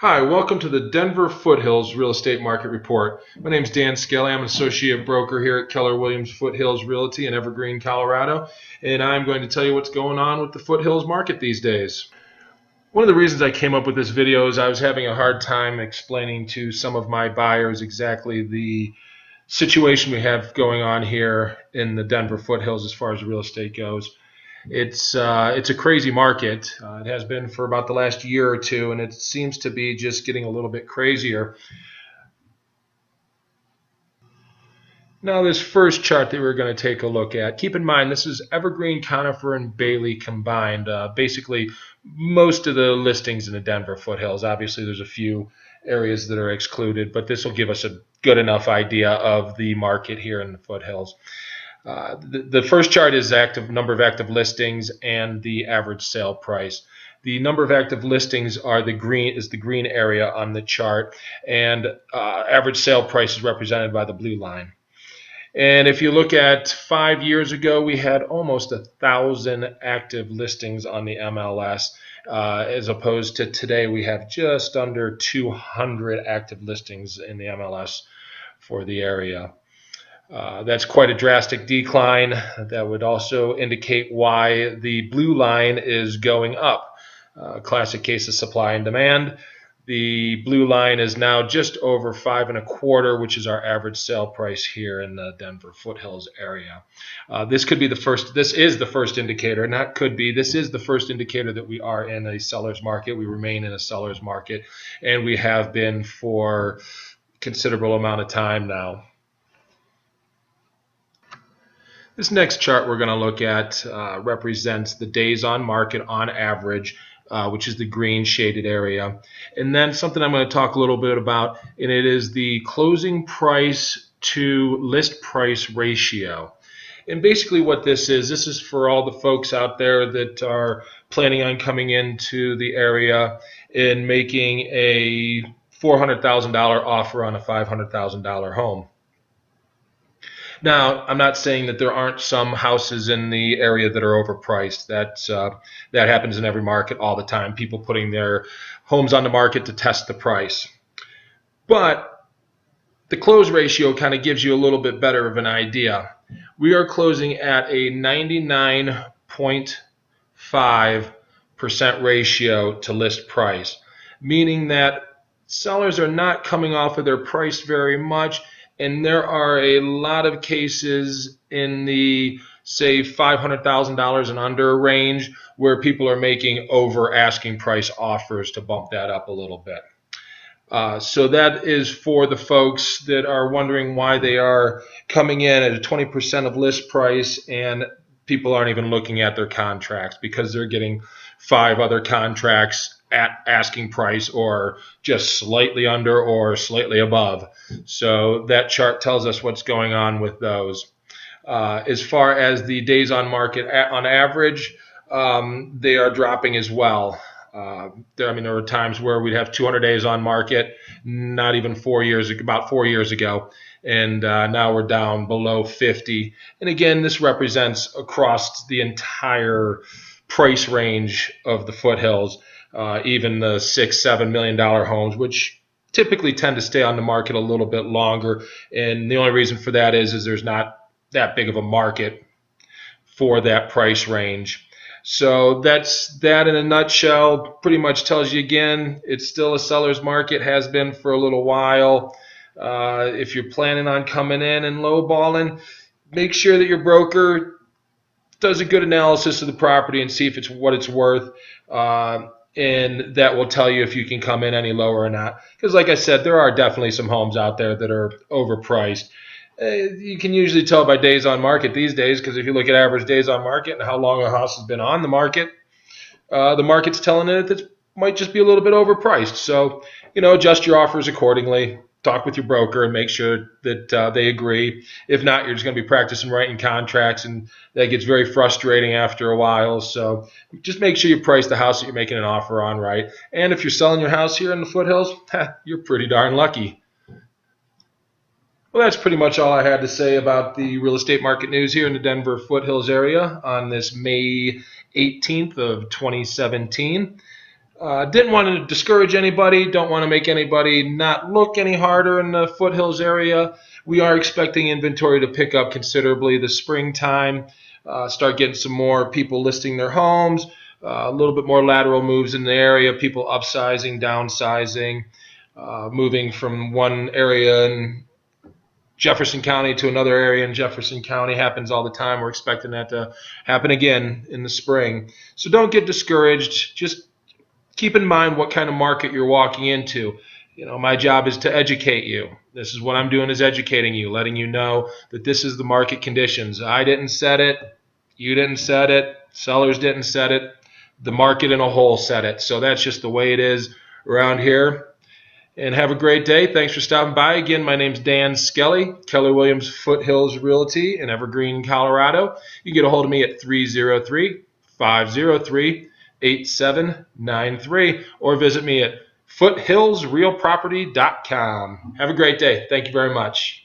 Hi, welcome to the Denver Foothills Real Estate Market Report. My name is Dan Skelly. I'm an associate broker here at Keller Williams Foothills Realty in Evergreen, Colorado, and I'm going to tell you what's going on with the Foothills market these days. One of the reasons I came up with this video is I was having a hard time explaining to some of my buyers exactly the situation we have going on here in the Denver Foothills as far as real estate goes. It's a crazy market. It has been for about the last year or two, and it seems to be just getting a little bit crazier. Now, this first chart that we're going to take a look at, keep in mind this is Evergreen, Conifer, and Bailey combined. Basically, most of the listings in the Denver Foothills. Obviously, there's a few areas that are excluded, but this will give us a good enough idea of the market here in the Foothills. The first chart is number of active listings and the average sale price. The number of active listings the green area on the chart, and average sale price is represented by the blue line. And if you look at 5 years ago, we had almost 1,000 active listings on the MLS, as opposed to today we have just under 200 active listings in the MLS for the area. That's quite a drastic decline. That would also indicate why the blue line is going up. Classic case of supply and demand. The blue line is now just over 5.25, which is our average sale price here in the Denver Foothills area. This could be the first. This is the first indicator. Not could be. This is the first indicator that we are in a seller's market. We remain in a seller's market, and we have been for a considerable amount of time now. This next chart we're going to look at represents the days on market on average, which is the green shaded area. And then something I'm going to talk a little bit about, and it is the closing price to list price ratio. And basically what this is for all the folks out there that are planning on coming into the area and making a $400,000 offer on a $500,000 home. Now, I'm not saying that there aren't some houses in the area that are overpriced. That happens in every market all the time. People putting their homes on the market to test the price. But the close ratio kind of gives you a little bit better of an idea. We are closing at a 99.5% ratio to list price, meaning that sellers are not coming off of their price very much. And there are a lot of cases in the, say, $500,000 and under range where people are making over asking price offers to bump that up a little bit. So that is for the folks that are wondering why they are coming in at a 20% of list price and people aren't even looking at their contracts because they're getting 5 other contracts at asking price or just slightly under or slightly above. So that chart tells us what's going on with those. As far as the days on market on average, they are dropping as well. There were times where we'd have 200 days on market, not even about 4 years ago, and now we're down below 50. And again, this represents across the entire price range of the Foothills. Even the $6-7 million homes, which typically tend to stay on the market a little bit longer. And the only reason for that is there's not that big of a market for that price range. So that's that in a nutshell. Pretty much tells you again, it's still a seller's market, has been for a little while. If you're planning on coming in and lowballing, make sure that your broker does a good analysis of the property and see if it's what it's worth. And that will tell you if you can come in any lower or not. Because like I said, there are definitely some homes out there that are overpriced. You can usually tell by days on market these days, because if you look at average days on market and how long a house has been on the market's telling it that it might just be a little bit overpriced. So, adjust your offers accordingly. Talk with your broker and make sure that they agree. If not, you're just going to be practicing writing contracts, and that gets very frustrating after a while. So just make sure you price the house that you're making an offer on right. And if you're selling your house here in the Foothills, you're pretty darn lucky. Well, that's pretty much all I had to say about the real estate market news here in the Denver Foothills area on this May 18th of 2017. Didn't want to discourage anybody, don't want to make anybody not look any harder in the Foothills area. We are expecting inventory to pick up considerably this springtime, start getting some more people listing their homes, a little bit more lateral moves in the area, people upsizing, downsizing, moving from one area in Jefferson County to another area in Jefferson County. Happens all the time. We're expecting that to happen again in the spring. So don't get discouraged. Just keep in mind what kind of market you're walking into. My job is to educate you. This is what I'm doing, is educating you, letting you know that this is the market conditions. I didn't set it. You didn't set it. Sellers didn't set it. The market in a whole set it. So that's just the way it is around here. And have a great day. Thanks for stopping by. Again, my name's Dan Skelly, Keller Williams Foothills Realty in Evergreen, Colorado. You can get a hold of me at 303-503-8793 or visit me at foothillsrealproperty.com. Have a great day. Thank you very much.